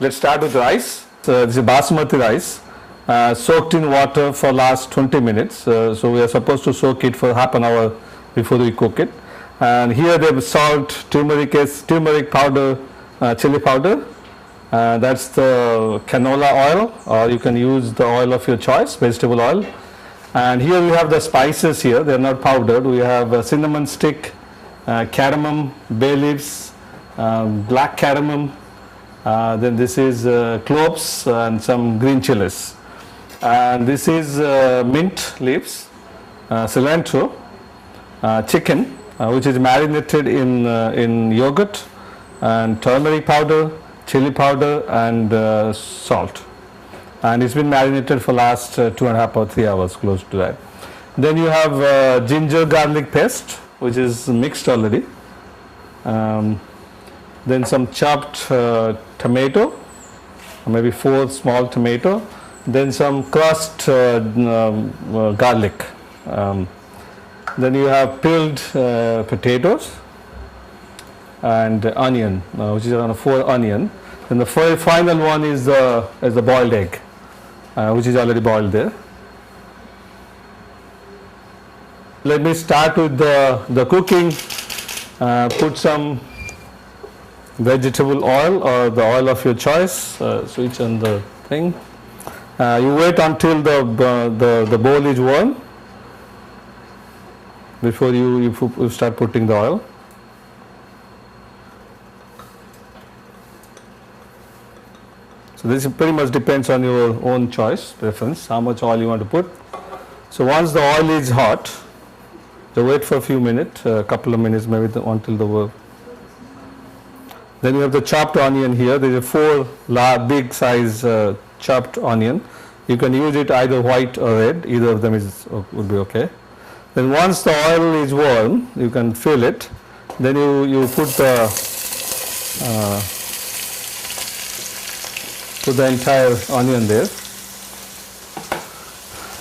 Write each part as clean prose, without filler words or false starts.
Let's start with rice. This is basmati rice soaked in water for last 20 minutes. So we are supposed to soak it for half an hour before we cook it. And here they have salt, turmeric powder, chili powder. That's the canola oil, or you can use the oil of your choice, vegetable oil. And here we have the spices here. They are not powdered. We have cinnamon stick, cardamom, bay leaves, black cardamom. Then this is cloves and some green chilies. And this is mint leaves, cilantro, chicken, which is marinated in yogurt, and turmeric powder, chili powder, and salt. And it's been marinated for last 2.5 or 3 hours, close to that. Then you have ginger garlic paste, which is mixed already. Then some chopped tomato, maybe 4 small tomato. Then some crushed garlic. Then you have peeled potatoes and onion, which is around 4 onion. And the final one is the boiled egg, which is already boiled there. Let me start with the cooking. Put some vegetable oil or the oil of your choice. Switch on the thing. You wait until the bowl is warm before you start putting the oil. So this pretty much depends on your own choice, preference, how much oil you want to put. So once the oil is hot, so wait for a few minutes, a couple of minutes maybe until the work. Then you have the chopped onion here. There is a 4 big size chopped onion. You can use it either white or red. Either of them would be okay. Then once the oil is warm, you can fill it. Then you put the entire onion there.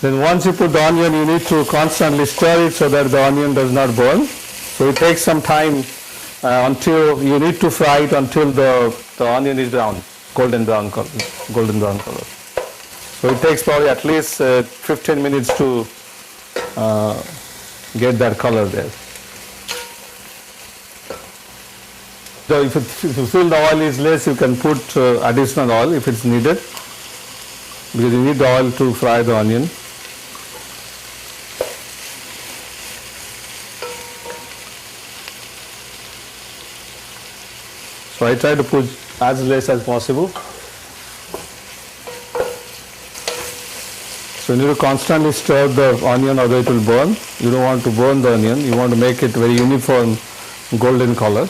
Then once you put the onion, you need to constantly stir it so that the onion does not burn. So it takes some time until you need to fry it until the onion is brown, golden brown color. So it takes probably at least 15 minutes to get that color there. So if you feel the oil is less, you can put additional oil if it's needed, because you need the oil to fry the onion. So I try to put as less as possible. So you need to constantly stir the onion or it will burn. You don't want to burn the onion. You want to make it very uniform golden color.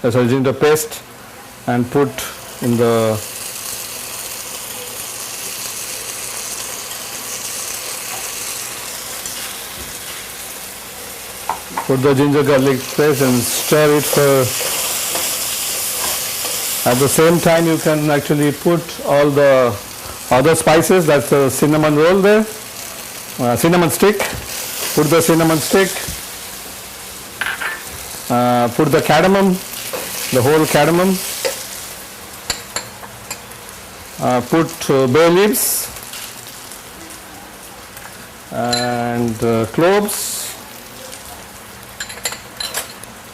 So using the paste and put in the ginger garlic paste and stir it for. At the same time, you can actually put all the other spices. That's the cinnamon roll there, cinnamon stick. Put the cinnamon stick. Put the cardamom, the whole cardamom. Put bay leaves and cloves.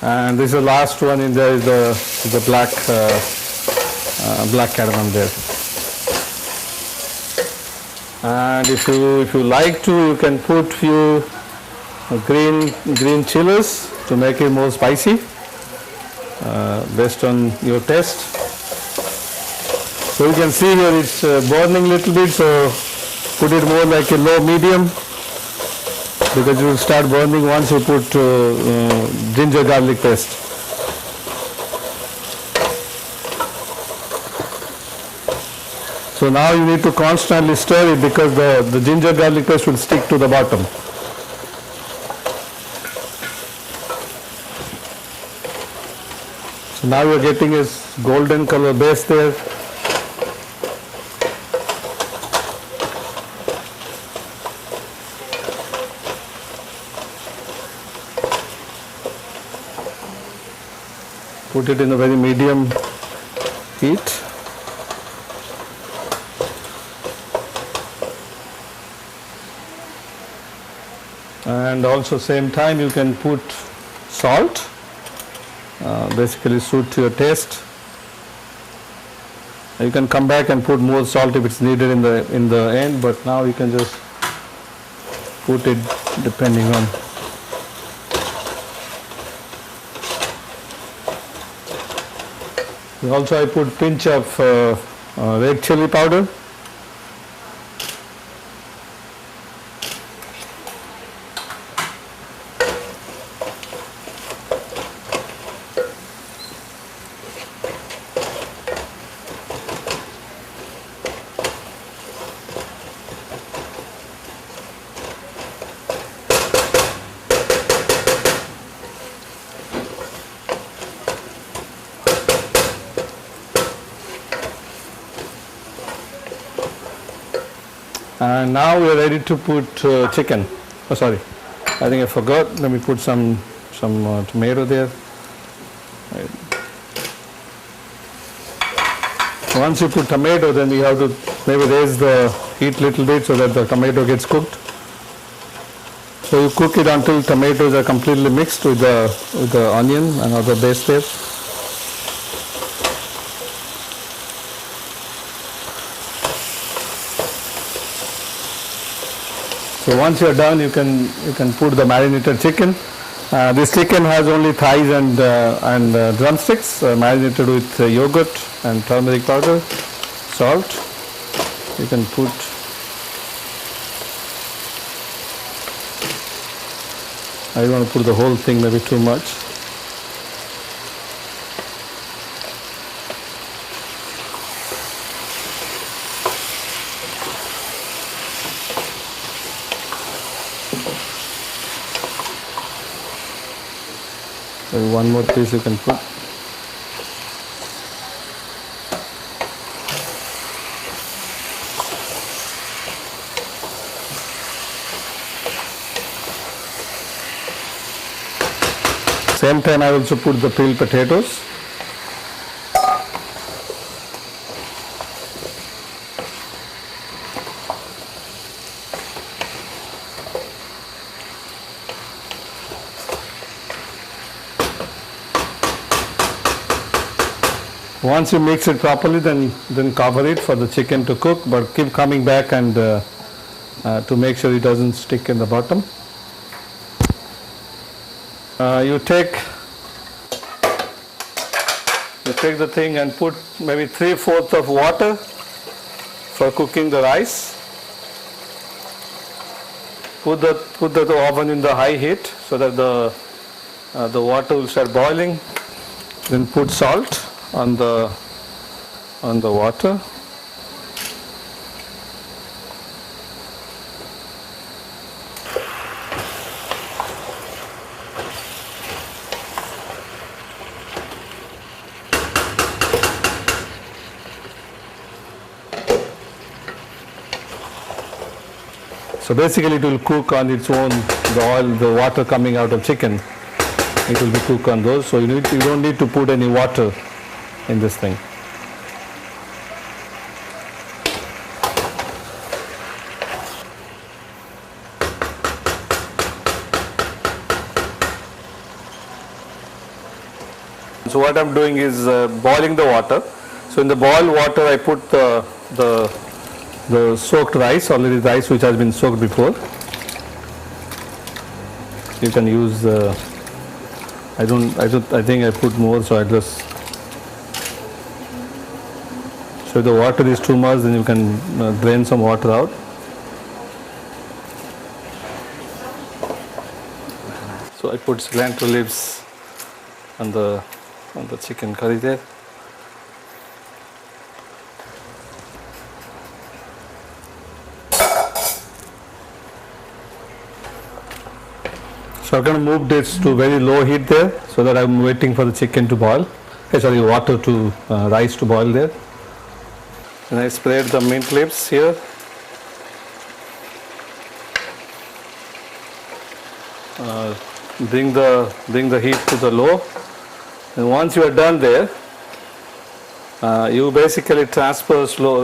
And this is the last one in there is the black cardamom there. And if you like to, you can put few green chilies to make it more spicy, based on your taste. So you can see here it's burning a little bit, so put it more like a low medium, because it will start burning once you put ginger garlic paste. So now you need to constantly stir it, because the ginger garlic paste will stick to the bottom. So now you are getting a golden color base there. put it in a very medium heat. And also same time you can put salt, basically suit to your taste. You can come back and put more salt if it's needed in the end, but now you can just put it depending on. Also I put pinch of red chili powder. And now we are ready to put chicken. Oh, sorry, I think I forgot. Let me put some tomato there. Right. Once you put tomato, then you have to maybe raise the heat little bit so that the tomato gets cooked. So you cook it until tomatoes are completely mixed with the onion and other base there. So once you are done, you can put the marinated chicken. This chicken has only thighs and drumsticks, marinated with yogurt and turmeric powder, salt. You can put. I don't want to put the whole thing, maybe too much. Maybe one more piece you can put. Same time I also put the peeled potatoes. Once you mix it properly, then cover it for the chicken to cook, but keep coming back and to make sure it doesn't stick in the bottom. You take the thing and put maybe 3/4 of water for cooking the rice. Put the oven in the high heat so that the water will start boiling. Then put salt on the water. So basically it will cook on its own, the water coming out of chicken, it will be cooked on those. So you don't need to put any water in this thing. So what I'm doing is boiling the water. So in the boiled water I put the soaked rice, already rice which has been soaked before. You can use I think I put more, so I just. So if the water is too much, then you can drain some water out. So I put cilantro leaves on the chicken curry there. So I'm going to move this to very low heat there, so that I'm waiting for the chicken to boil. Water to rice to boil there. And I spread the mint leaves here. Bring the heat to the low, And once you are done there, you basically transfer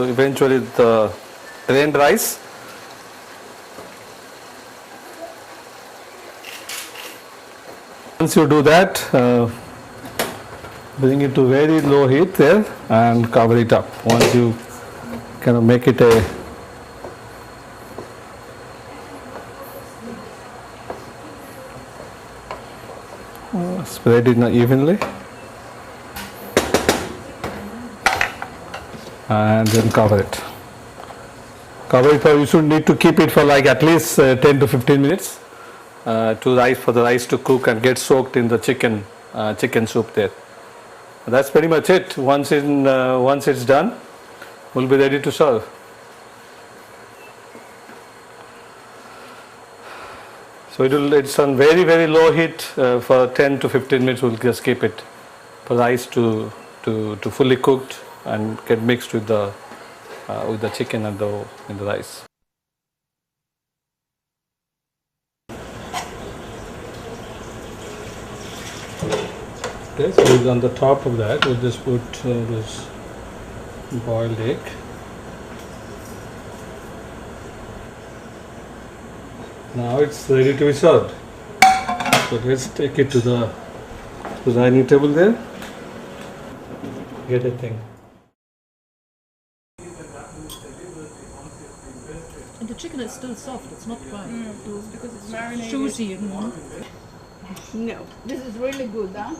eventually the drained rice. Once you do that, bring it to very low heat there and cover it up. Once you kind of make it spread it evenly and then cover it. You should need to keep it for like at least 10 to 15 minutes for the rice to cook and get soaked in the chicken soup there. That's pretty much it. Once it's done, we'll be ready to serve. So it's on very low heat for 10 to 15 minutes. We'll just keep it for rice to fully cooked and get mixed with the chicken and in the rice. Okay, so on the top of that, we'll just put this boiled egg. Now it's ready to be served. So let's take it to the dining table there. Get a thing. And the chicken is still soft, it's not dry. Because it's marinated. Juicy. No, this is really good, huh?